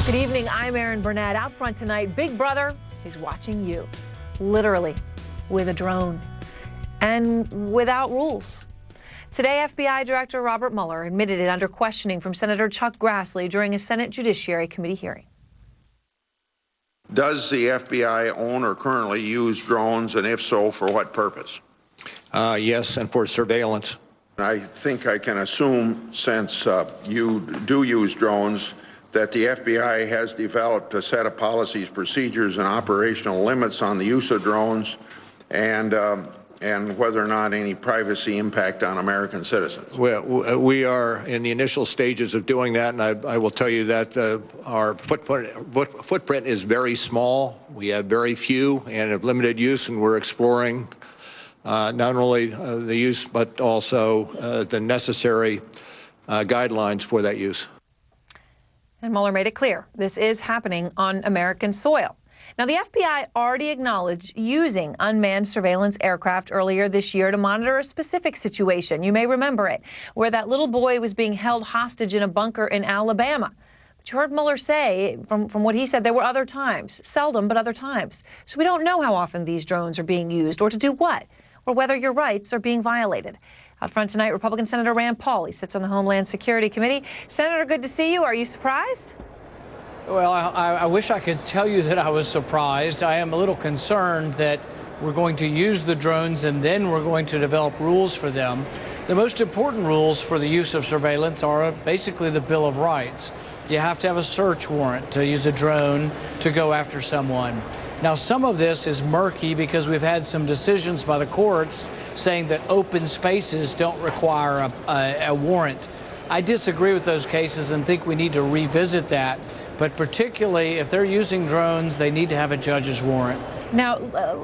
Good evening, I'm Erin Burnett. Out front tonight, Big Brother is watching you, literally, with a drone and without rules. Today, FBI Director Robert Mueller admitted it under questioning from Senator Chuck Grassley during a Senate Judiciary Committee hearing. Does the FBI own or currently use drones, and if so, for what purpose? Yes, and for surveillance. I think I can assume, since you do use drones, that the FBI has developed a set of policies, procedures, and operational limits on the use of drones, and whether or not any privacy impact on American citizens. Well, we are in the initial stages of doing that, and I will tell you that our footprint is very small. We have very few and have limited use, and we're exploring not only the use but also the necessary guidelines for that use. And Mueller made it clear this is happening on American soil. Now, the FBI already acknowledged using unmanned surveillance aircraft earlier this year to monitor a specific situation. You may remember it, where that little boy was being held hostage in a bunker in Alabama. But you heard Mueller say, from what he said, there were other times, seldom, but other times. So we don't know how often these drones are being used or to do what, or whether your rights are being violated. Out front tonight, Republican Senator Rand Paul. He sits on the Homeland Security Committee. Senator, good to see you. Are you surprised? Well, I wish I could tell you that I was surprised. I am a little concerned that we're going to use the drones and then we're going to develop rules for them. The most important rules for the use of surveillance are basically the Bill of Rights. You have to have a search warrant to use a drone to go after someone. Now, some of this is murky because we've had some decisions by the courts saying that open spaces don't require a warrant. I disagree with those cases and think we need to revisit that. But particularly if they're using drones, they need to have a judge's warrant. Now,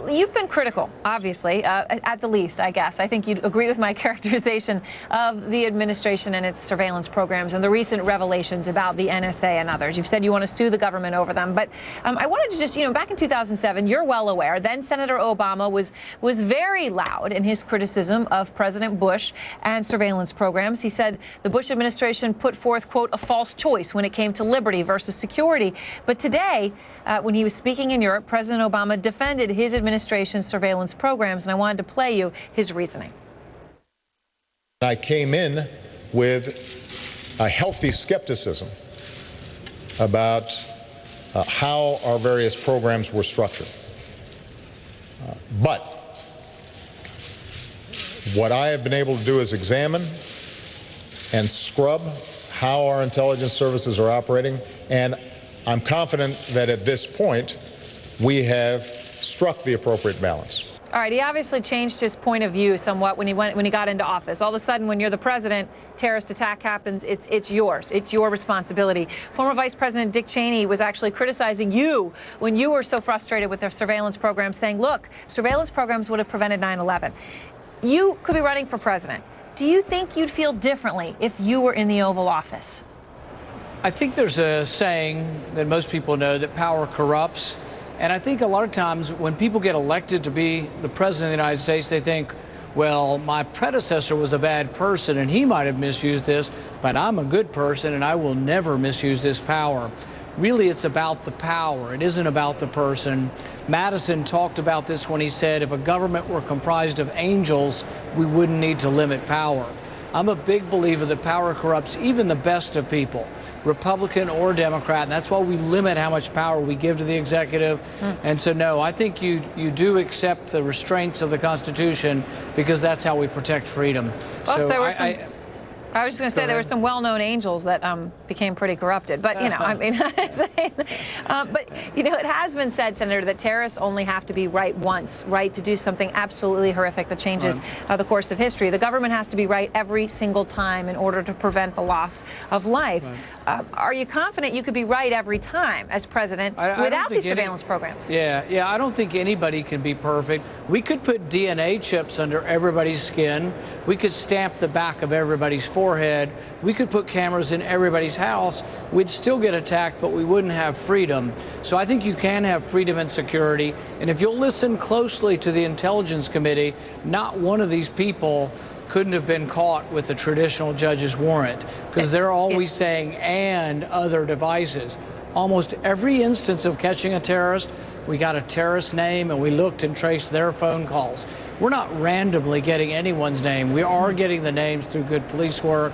you've been critical, obviously, at the least, I guess. I think you'd agree with my characterization of the administration and its surveillance programs and the recent revelations about the NSA and others. You've said you want to sue the government over them. But I wanted to just, back in 2007, you're well aware, then Senator Obama was very loud in his criticism of President Bush and surveillance programs. He said the Bush administration put forth, quote, a false choice when it came to liberty versus security. But today, when he was speaking in Europe, President Obama defended his administration's surveillance programs, and I wanted to play you his reasoning. I came in with a healthy skepticism about how our various programs were structured. But what I have been able to do is examine and scrub how our intelligence services are operating, and I'm confident that at this point we have struck the appropriate balance. All right, he obviously changed his point of view somewhat when he got into office. All of a sudden, when you're the president, terrorist attack happens, it's yours. It's your responsibility. Former Vice President Dick Cheney was actually criticizing you when you were so frustrated with their surveillance program, saying, look, surveillance programs would have prevented 9/11. You could be running for president. Do you think you'd feel differently if you were in the Oval Office? I think there's a saying that most people know that power corrupts. And I think a lot of times when people get elected to be the president of the United States, they think, well, my predecessor was a bad person and he might have misused this, but I'm a good person and I will never misuse this power. Really, it's about the power. It isn't about the person. Madison talked about this when he said if a government were comprised of angels, we wouldn't need to limit power. I'm a big believer that power corrupts even the best of people, Republican or Democrat, and that's why we limit how much power we give to the executive. And so, no, I think you do accept the restraints of the Constitution because that's how we protect freedom. Plus, so there were I was just going to say there were some well-known angels that became pretty corrupted. But, I mean, but, it has been said, Senator, that terrorists only have to be right once, right, to do something absolutely horrific that changes the course of history. The government has to be right every single time in order to prevent the loss of life. Are you confident you could be right every time as president without these surveillance programs? Yeah, I don't think anybody can be perfect. We could put DNA chips under everybody's skin. We could stamp the back of everybody's forehead. We could put cameras in everybody's house. We'd still get attacked, but we wouldn't have freedom. So I think you can have freedom and security. And if you'll listen closely to the Intelligence Committee, not one of these people couldn't have been caught with the traditional judge's warrant, because they're always saying and other devices. almost every instance of catching a terrorist, we got a terrorist name and we looked and traced their phone calls. We're not randomly getting anyone's name. We are getting the names through good police work.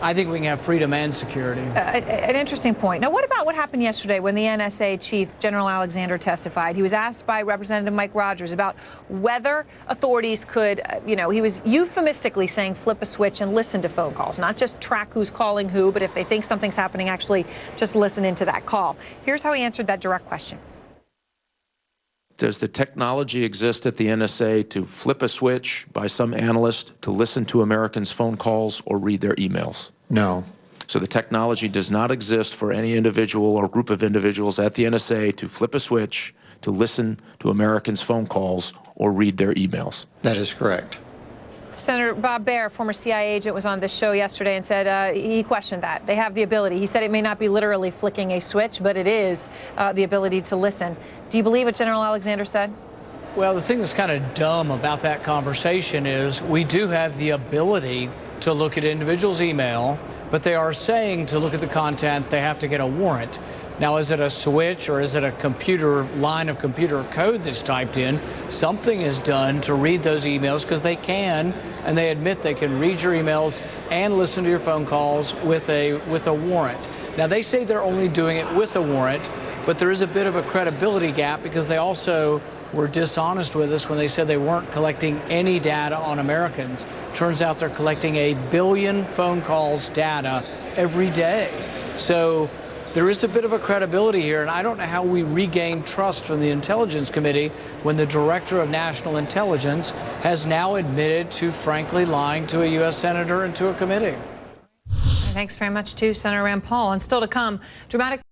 I think we can have freedom and security. An interesting point. Now, what about what happened yesterday when the NSA chief, General Alexander, testified? He was asked by Representative Mike Rogers about whether authorities could, he was euphemistically saying flip a switch and listen to phone calls, not just track who's calling who, but if they think something's happening, actually just listen into that call. Here's how he answered that direct question. Does the technology exist at the NSA to flip a switch by some analyst to listen to Americans' phone calls or read their emails? No. So the technology does not exist for any individual or group of individuals at the NSA to flip a switch to listen to Americans' phone calls or read their emails. That is correct. Senator Bob Baer, former CIA agent, was on this show yesterday and said he questioned that. They have the ability. He said it may not be literally flicking a switch, but it is the ability to listen. Do you believe what General Alexander said? Well, the thing that's kind of dumb about that conversation is we do have the ability to look at individuals' email, but they are saying to look at the content, they have to get a warrant. Now, is it a switch or is it a line of computer code that's typed in? Something is done to read those emails because they can, and they admit they can read your emails and listen to your phone calls with a warrant. Now, they say they're only doing it with a warrant, but there is a bit of a credibility gap because they also were dishonest with us when they said they weren't collecting any data on Americans. Turns out they're collecting 1 billion phone calls data every day. So there is a bit of a credibility here, and I don't know how we regain trust from the Intelligence Committee when the Director of National Intelligence has now admitted to frankly lying to a U.S. Senator and to a committee. Thanks very much to Senator Rand Paul. And still to come, dramatic